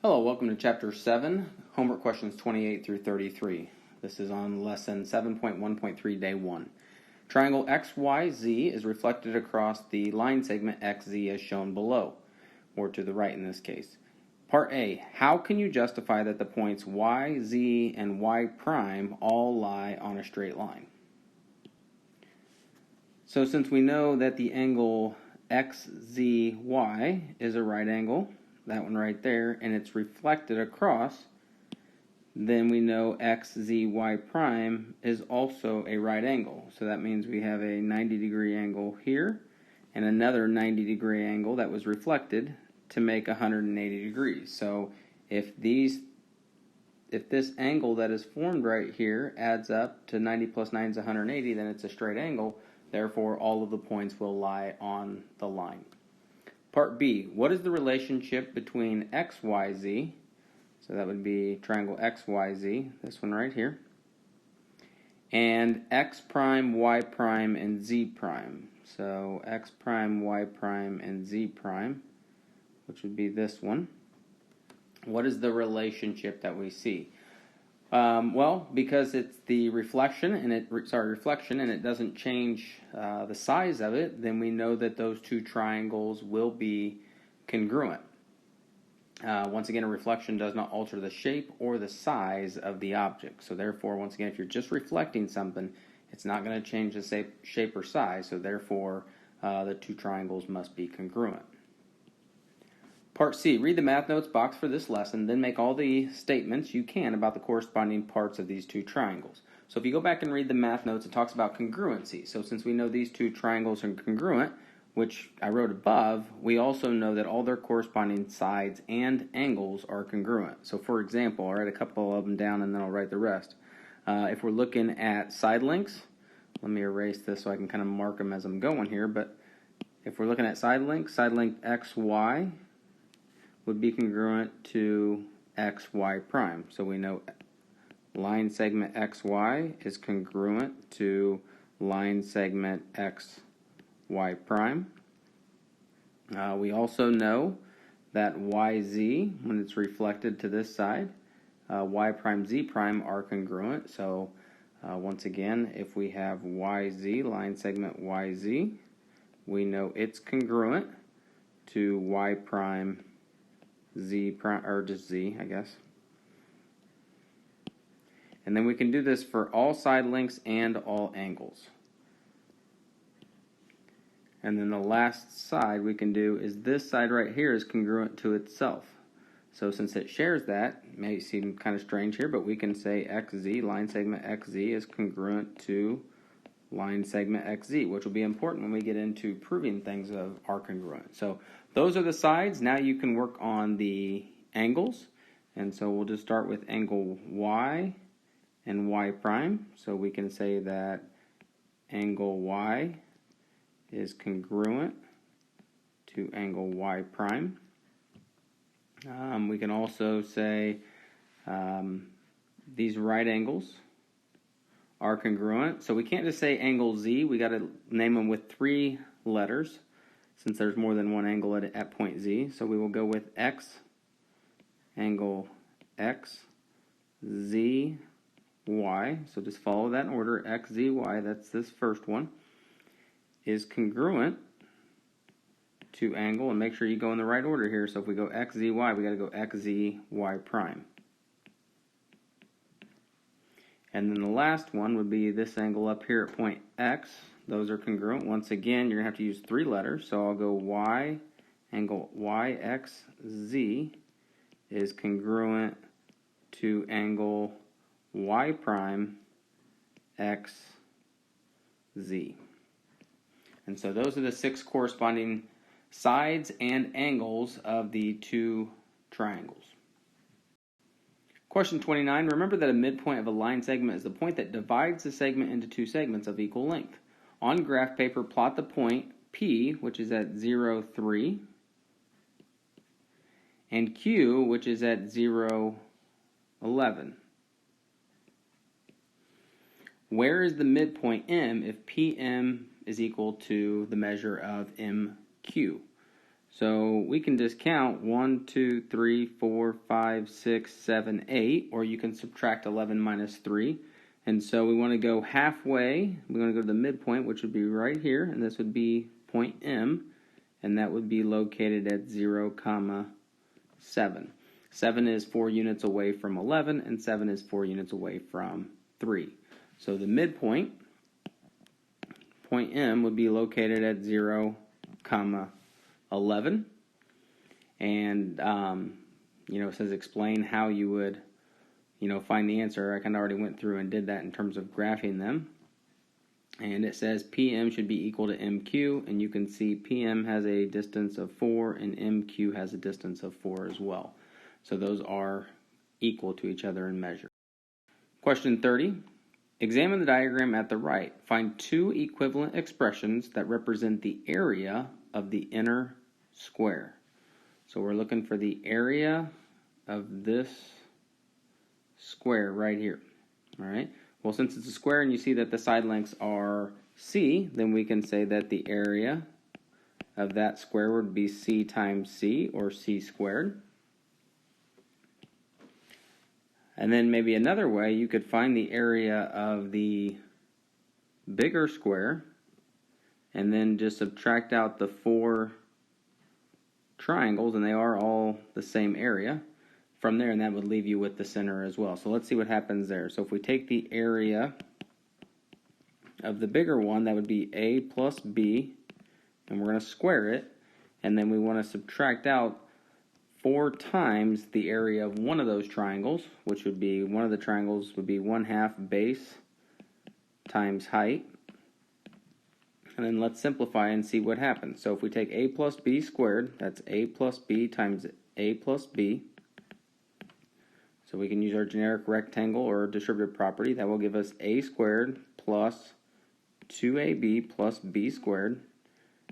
Hello, welcome to Chapter 7, homework questions 28 through 33. This is on lesson 7.1.3, day 1. Triangle XYZ is reflected across the line segment XZ as shown below, or to the right in this case. Part A, how can you justify that the points Y, Z, and Y prime all lie on a straight line? So since we know that the angle XZY is a right angle, that one right there, and it's reflected across, then we know XZY prime is also a right angle. So that means we have a 90-degree angle here and another 90-degree angle that was reflected to make 180 degrees. So if this angle that is formed right here adds up to 90 plus 9 is 180, then it's a straight angle. Therefore, all of the points will lie on the line. Part B, what is the relationship between XYZ, so that would be triangle XYZ, this one right here, and X prime, Y prime, and Z prime. So X prime, Y prime, and Z prime, which would be this one. What is the relationship that we see? Well, because it's the reflection and it doesn't change the size of it, then we know that those two triangles will be congruent. Once again, a reflection does not alter the shape or the size of the object. So therefore, once again, if you're just reflecting something, it's not going to change the shape or size. So therefore, the two triangles must be congruent. Part C, read the math notes box for this lesson, then make all the statements you can about the corresponding parts of these two triangles. So if you go back and read the math notes, it talks about congruency. So since we know these two triangles are congruent, which I wrote above, we also know that all their corresponding sides and angles are congruent. So for example, I'll write a couple of them down and then I'll write the rest. If we're looking at side lengths, let me erase this so I can kind of mark them as I'm going here, but if we're looking at side length XY would be congruent to XY prime. So we know line segment XY is congruent to line segment XY prime. We also know that YZ, when it's reflected to this side, Y prime, Z prime are congruent. So once again, if we have YZ, line segment YZ, we know it's congruent to Y prime, Z prime, or just Z, I guess. And then we can do this for all side lengths and all angles. And then the last side we can do is this side right here is congruent to itself. So since it shares that, it may seem kind of strange here, but we can say XZ, line segment XZ, is congruent to line segment XZ, which will be important when we get into proving things are congruent. So those are the sides. Now you can work on the angles. And so we'll just start with angle Y and Y prime. So we can say that angle Y is congruent to angle Y prime. We can also say these right angles are congruent. So we can't just say angle Z. We got to name them with 3 letters since there's more than one angle at point Z. So we will go with X, angle X, Z, Y. So just follow that in order. X, Z, Y, that's this first one, is congruent to angle. And make sure you go in the right order here. So if we go X, Z, Y, we got to go X, Z, Y prime. And then the last one would be this angle up here at point X. Those are congruent. Once again, you're going to have to use 3 letters. So I'll go Y, angle YXZ is congruent to angle Y prime XZ. And so those are the 6 corresponding sides and angles of the two triangles. Question 29, remember that a midpoint of a line segment is the point that divides the segment into 2 segments of equal length. On graph paper, plot the point P, which is at 0, 3, and Q, which is at 0, 11. Where is the midpoint M if PM is equal to the measure of MQ? So we can just count 1, 2, 3, 4, 5, 6, 7, 8, or you can subtract 11 minus 3. And so we want to go halfway. We want to go to the midpoint, which would be right here, and this would be point M, and that would be located at 0, 7. 7 is 4 units away from 11, and 7 is 4 units away from 3. So the midpoint, point M, would be located at 0, 11. And, it says explain how you would, find the answer. I kind of already went through and did that in terms of graphing them. And it says PM should be equal to MQ, and you can see PM has a distance of 4, and MQ has a distance of 4 as well. So those are equal to each other in measure. Question 30. Examine the diagram at the right. Find two equivalent expressions that represent the area of the inner square. So we're looking for the area of this square right here. All right. Well, since it's a square and you see that the side lengths are C, then we can say that the area of that square would be C times C, or C squared. And then maybe another way, you could find the area of the bigger square and then just subtract out the 4 triangles, and they are all the same area from there, and that would leave you with the center as well. So let's see what happens there. So if we take the area of the bigger one, that would be A plus B, and we're going to square it, and then we want to subtract out 4 times the area of one of those triangles, which would be, one of the triangles would be 1/2 base times height. And then let's simplify and see what happens. So if we take A plus B squared, that's A plus B times A plus B. So we can use our generic rectangle or distributive property. That will give us A squared plus 2AB plus B squared.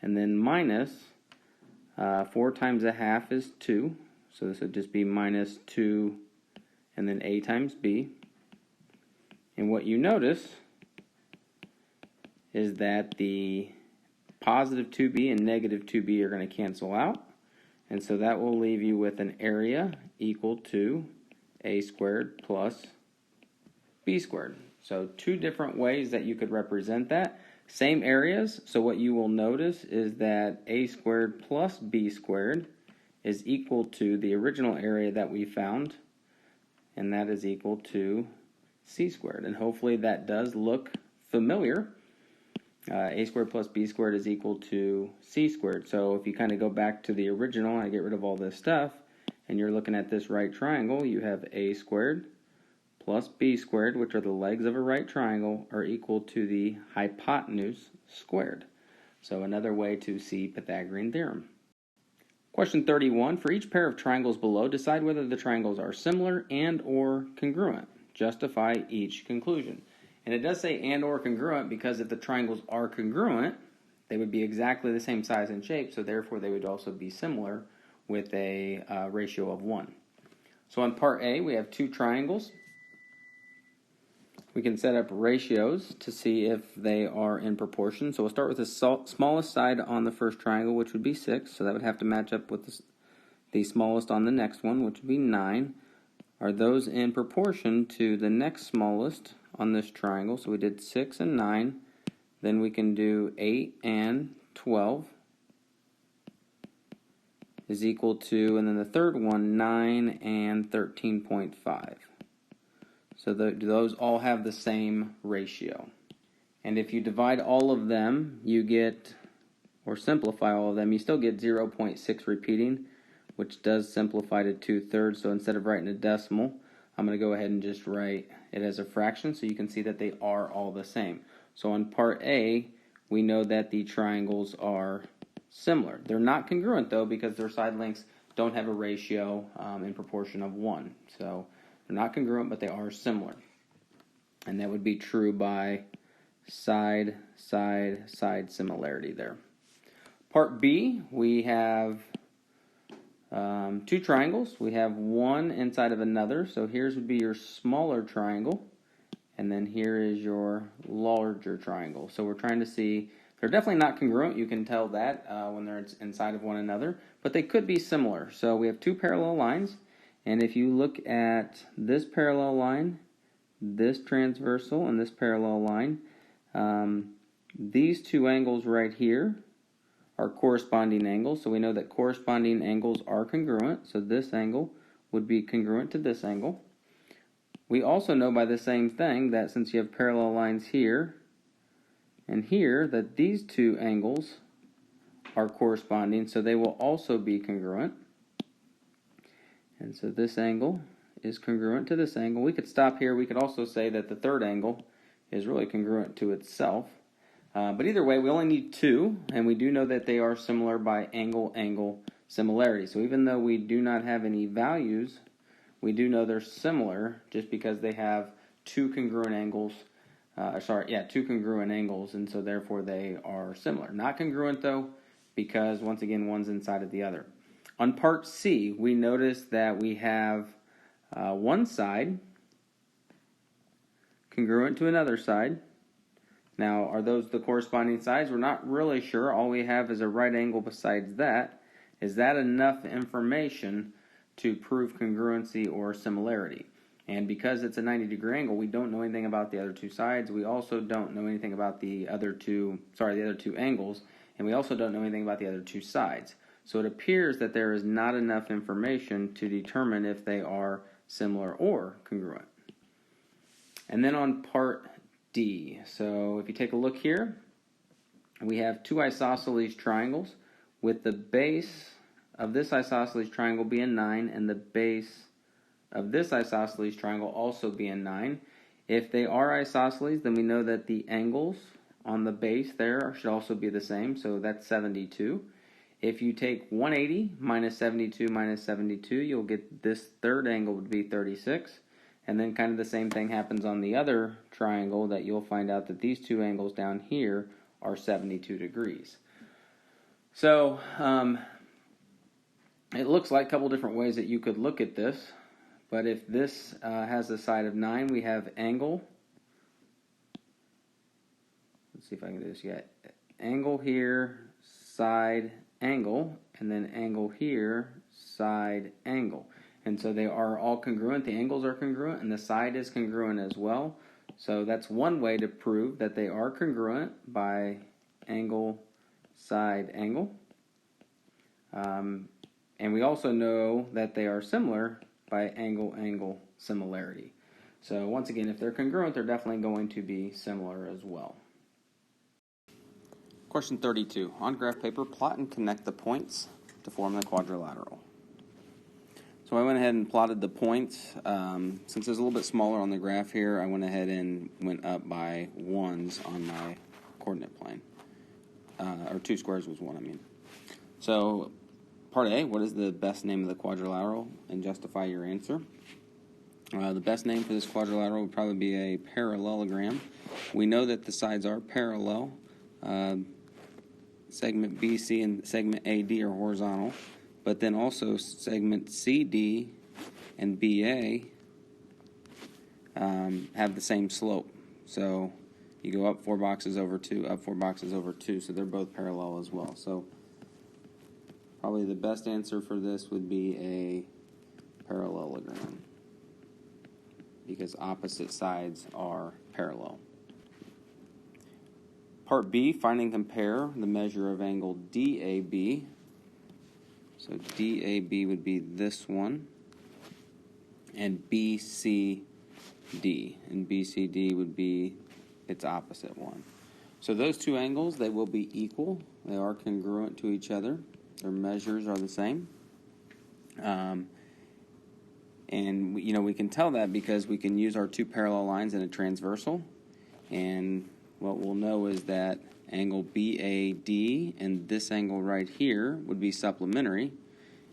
And then minus 4 times 1/2 is 2. So this would just be minus 2 and then A times B. And what you notice is that the positive 2B and negative 2B are going to cancel out. And so that will leave you with an area equal to A squared plus B squared. So 2 different ways that you could represent that. Same areas, so what you will notice is that A squared plus B squared is equal to the original area that we found, and that is equal to C squared. And hopefully that does look familiar. A squared plus B squared is equal to C squared. So if you kind of go back to the original, I get rid of all this stuff, and you're looking at this right triangle, you have A squared plus B squared, which are the legs of a right triangle, are equal to the hypotenuse squared. So another way to see Pythagorean theorem. Question 31. For each pair of triangles below, decide whether the triangles are similar and or congruent. Justify each conclusion. And it does say and or congruent because if the triangles are congruent, they would be exactly the same size and shape, so therefore they would also be similar with a ratio of 1. So on part A, we have 2 triangles. We can set up ratios to see if they are in proportion. So we'll start with the smallest side on the first triangle, which would be 6. So that would have to match up with the smallest on the next one, which would be 9. Are those in proportion to the next smallest on this triangle? So we did 6 and 9. Then we can do 8 and 12 is equal to, and then the third one, 9 and 13.5. So those all have the same ratio. And if you divide all of them, you get, or simplify all of them, you still get 0.6 repeating, which does simplify to 2/3. So instead of writing a decimal, I'm going to go ahead and just write it as a fraction so you can see that they are all the same. So on part A, we know that the triangles are similar. They're not congruent though because their side lengths don't have a ratio in proportion of 1. So they're not congruent, but they are similar. And that would be true by side, side, side similarity there. Part B, we have 2 triangles. We have one inside of another. So here's would be your smaller triangle. And then here is your larger triangle. So we're trying to see, They're definitely not congruent. You can tell that when they're inside of one another, but they could be similar. So we have two parallel lines, and if you look at this parallel line, this transversal, and this parallel line, these two angles right here are corresponding angles. So we know that corresponding angles are congruent. So this angle would be congruent to this angle. We also know by the same thing that since you have parallel lines here and here, that these two angles are corresponding, so they will also be congruent. And so this angle is congruent to this angle. We could stop here. We could also say that the third angle is really congruent to itself. But either way, we only need two, and we do know that they are similar by angle-angle similarity. So even though we do not have any values, we do know they're similar just because they have two congruent angles. Two congruent angles, and so therefore they are similar. Not congruent though, because once again, one's inside of the other. On part C, we notice that we have one side congruent to another side. Now, are those the corresponding sides? We're not really sure. All we have is a right angle besides that. Is that enough information to prove congruency or similarity? And because it's a 90-degree angle, we don't know anything about the other two sides. We also don't know anything about the other two angles, and we also don't know anything about the other two sides. So it appears that there is not enough information to determine if they are similar or congruent. And then on part D, so if you take a look here, we have two isosceles triangles with the base of this isosceles triangle being 9 and the base of this isosceles triangle also being 9. If they are isosceles, then we know that the angles on the base there should also be the same, so that's 72. If you take 180 minus 72, you'll get this third angle would be 36. And then kind of the same thing happens on the other triangle, that you'll find out that these two angles down here are 72 degrees. So it looks like a couple different ways that you could look at this. But if this has a side of 9, we have angle. Let's see if I can do this yet. Angle here, side, angle, and then angle here, side, angle. And so they are all congruent. The angles are congruent, and the side is congruent as well. So that's one way to prove that they are congruent, by angle, side, angle. And we also know that they are similar by angle-angle similarity. So once again, if they're congruent, they're definitely going to be similar as well. Question 32. On graph paper, plot and connect the points to form the quadrilateral. So I went ahead and plotted the points. Since it's a little bit smaller on the graph here, I went ahead and went up by ones on my coordinate plane. Or 2 squares was 1, I mean. So part A, what is the best name of the quadrilateral? And justify your answer. The best name for this quadrilateral would probably be a parallelogram. We know that the sides are parallel. Segment BC and segment AD are horizontal, but then also segment CD and BA have the same slope. So you go up 4 boxes over 2, up 4 boxes over 2, so they're both parallel as well. So probably the best answer for this would be a parallelogram, because opposite sides are parallel. Part B, find and compare the measure of angle DAB. So DAB would be this one, and BCD. And BCD would be its opposite one. So those two angles, they will be equal. They are congruent to each other. Their measures are the same. And we can tell that because we can use our two parallel lines in a transversal, and what we'll know is that angle BAD and this angle right here would be supplementary,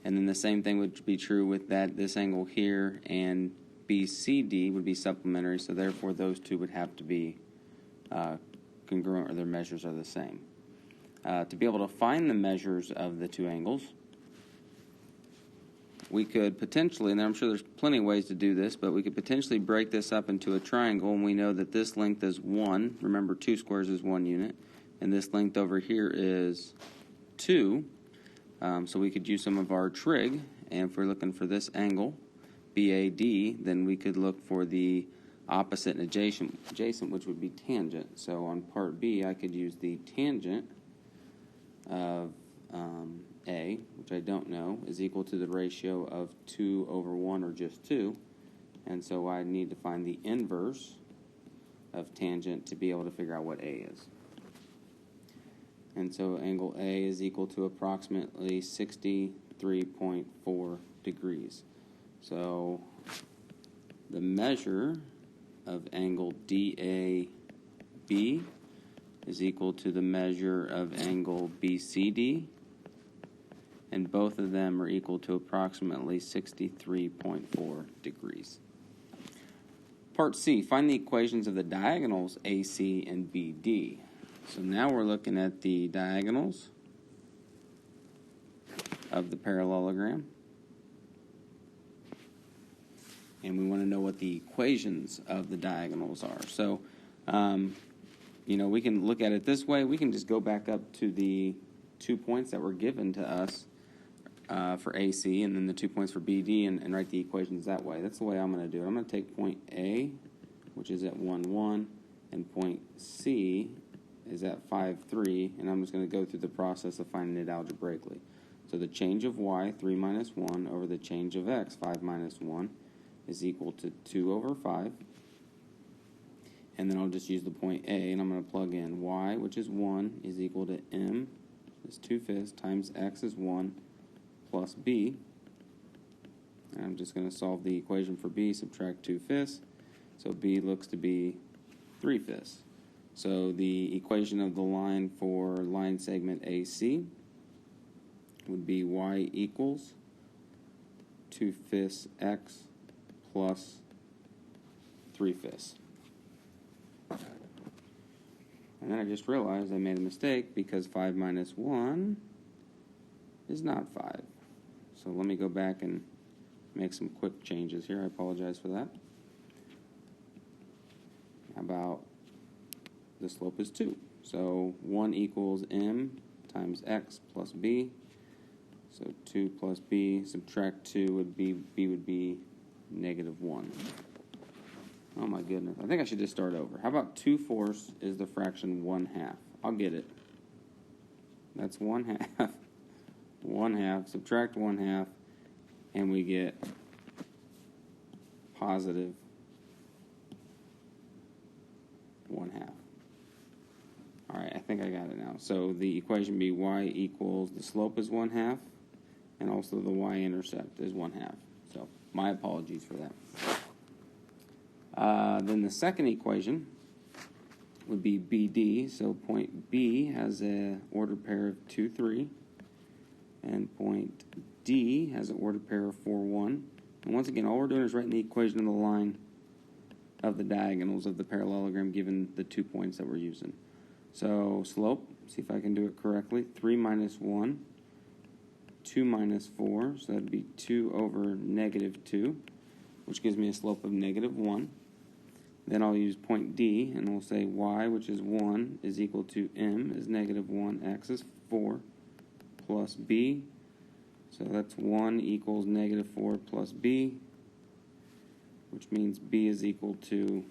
and then the same thing would be true with this angle here and BCD would be supplementary, so therefore those two would have to be congruent, or their measures are the same. To be able to find the measures of the two angles, we could potentially, and I'm sure there's plenty of ways to do this, but we could potentially break this up into a triangle, and we know that this length is 1. Remember, 2 squares is 1 unit. and this length over here is 2. So we could use some of our trig, and if we're looking for this angle, BAD, then we could look for the opposite and adjacent, which would be tangent. So on part B, I could use the tangent of A, which I don't know, is equal to the ratio of 2 over 1, or just 2. And so I need to find the inverse of tangent to be able to figure out what A is. And so angle A is equal to approximately 63.4 degrees. So the measure of angle DAB is equal to the measure of angle BCD, and both of them are equal to approximately 63.4 degrees. Part C, find the equations of the diagonals AC and BD. So now we're looking at the diagonals of the parallelogram, and we want to know what the equations of the diagonals are. So, we can look at it this way. We can just go back up to the 2 points that were given to us for AC, and then the 2 points for BD, and write the equations that way. That's the way I'm going to do it. I'm going to take point A, which is at 1, 1, and point C is at 5, 3, and I'm just going to go through the process of finding it algebraically. So the change of y, 3 minus 1, over the change of x, 5 minus 1, is equal to 2 over 5. And then I'll just use the point A, and I'm going to plug in y, which is 1, is equal to m, is 2/5, times x is 1, plus b. And I'm just going to solve the equation for b, subtract 2/5. So b looks to be 3/5. So the equation of the line for line segment AC would be y equals 2/5 x plus 3/5. And then I just realized I made a mistake because 5 minus 1 is not 5. So let me go back and make some quick changes here. I apologize for that. How about the slope is 2. So 1 equals m times x plus b. So 2 plus b, subtract 2 would be, b would be -1. Oh my goodness. I think I should just start over. How about 2/4 is the fraction 1/2? I'll get it. That's 1/2. 1/2, subtract 1/2, and we get positive 1/2. Alright, I think I got it now. So the equation be y equals, the slope is 1/2, and also the y-intercept is 1/2. So my apologies for that. Then the second equation would be BD. So point B has an ordered pair of 2, 3. And point D has an ordered pair of 4, 1. And once again, all we're doing is writing the equation of the line of the diagonals of the parallelogram given the 2 points that we're using. So slope, see if I can do it correctly. 3 minus 1, 2 minus 4. So that would be 2 over -2, which gives me a slope of -1. Then I'll use point D, and we'll say y, which is 1, is equal to m, is -1, x is 4, plus b. So that's 1 equals -4 plus b, which means b is equal to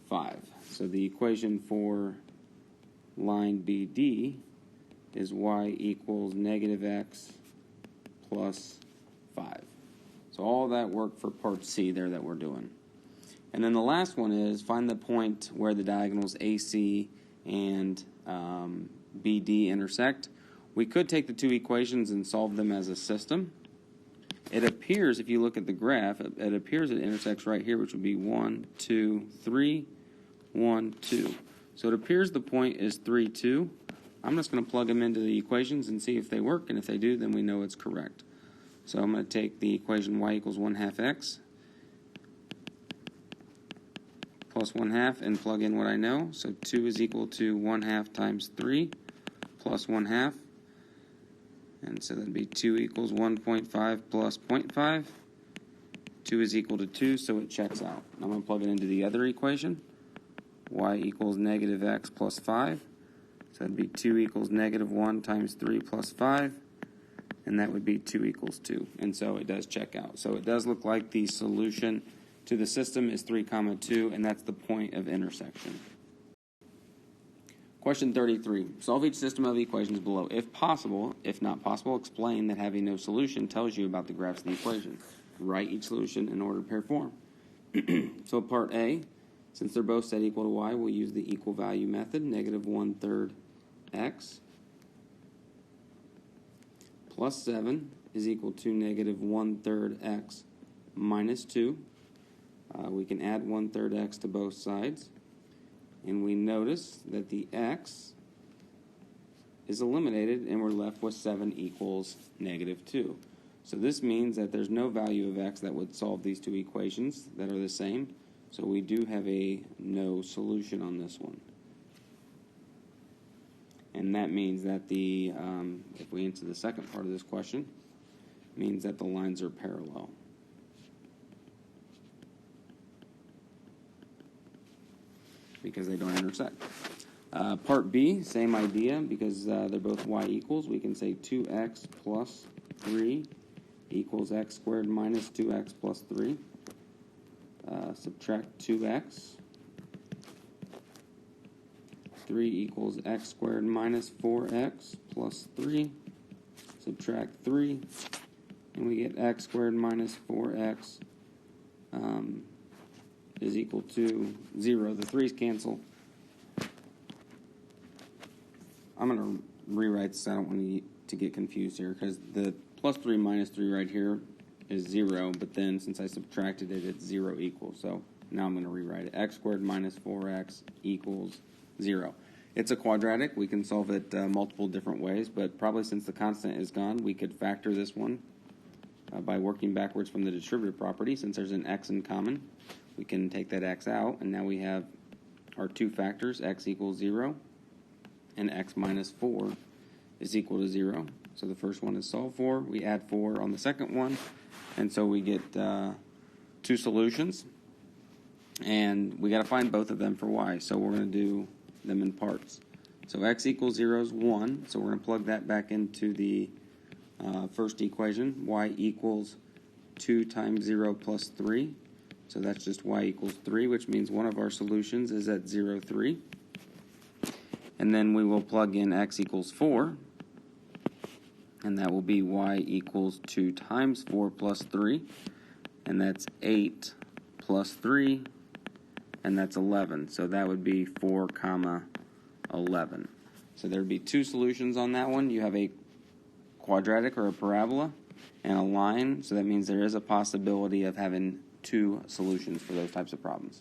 5. So the equation for line BD is y equals -x plus 5. So all that work for part C there that we're doing. And then the last one is find the point where the diagonals AC and BD intersect. We could take the two equations and solve them as a system. It appears, if you look at the graph, it appears it intersects right here, which would be 1, 2, 3, 1, 2. So it appears the point is 3, 2. I'm just going to plug them into the equations and see if they work, and if they do, then we know it's correct. So I'm going to take the equation y equals 1/2 x plus 1/2 and plug in what I know. So 2 is equal to 1/2 times 3 plus 1/2. And so that would be 2 equals 1.5 plus 0.5. 2 is equal to 2, so it checks out. I'm going to plug it into the other equation. Y equals -x plus 5. So that'd be 2 equals negative 1 times 3 plus 5, and that would be 2 equals 2. And so it does check out. So it does look like the solution to the system is 3, 2, and that's the point of intersection. Question 33. Solve each system of equations below. If possible, if not possible, explain that having no solution tells you about the graphs of the equation. Write each solution in order pair form. So part A, since they're both set equal to y, we'll use the equal value method, negative 1/3 x plus 7 is equal to negative 1/3 x minus 2. We can add 1/3 x to both sides, and we notice that the x is eliminated, and we're left with 7 equals negative 2. So this means that there's no value of x that would solve these two equations that are the same. So we do have a no solution on this one. And that means that the, if we answer the second part of this question, means that the lines are parallel. Because they don't intersect. Part B, same idea, because they're both y equals. We can say 2x plus 3 equals x squared minus 2x plus 3. Subtract 2x. 3 equals x squared minus 4x plus 3. Subtract 3. And we get x squared minus 4x is equal to 0. The 3's cancel. I'm going to rewrite this. I don't want to get confused here, because the plus 3 minus 3 right here is 0, but then since I subtracted it, it's 0 equals. So now I'm going to rewrite it. X squared minus 4x equals 0. It's a quadratic. We can solve it multiple different ways, but probably since the constant is gone, we could factor this one by working backwards from the distributive property. Since there's an x in common, we can take that x out, and now we have our two factors, x equals 0, and x minus 4 is equal to 0. So the first one is solved for. We add 4 on the second one, and so we get two solutions. And we got to find both of them for y, so we're going to do them in parts. So x equals 0 is 1, so we're going to plug that back into the first equation. Y equals 2 times 0 plus 3. So that's just y equals 3, which means one of our solutions is at 0, 3. And then we will plug in x equals 4, and that will be y equals 2 times 4 plus 3, and that's 8 plus 3, and that's 11. So that would be 4, 11. So there would be two solutions on that one. You have a quadratic or a parabola and a line, so that means there is a possibility of having two solutions for those types of problems.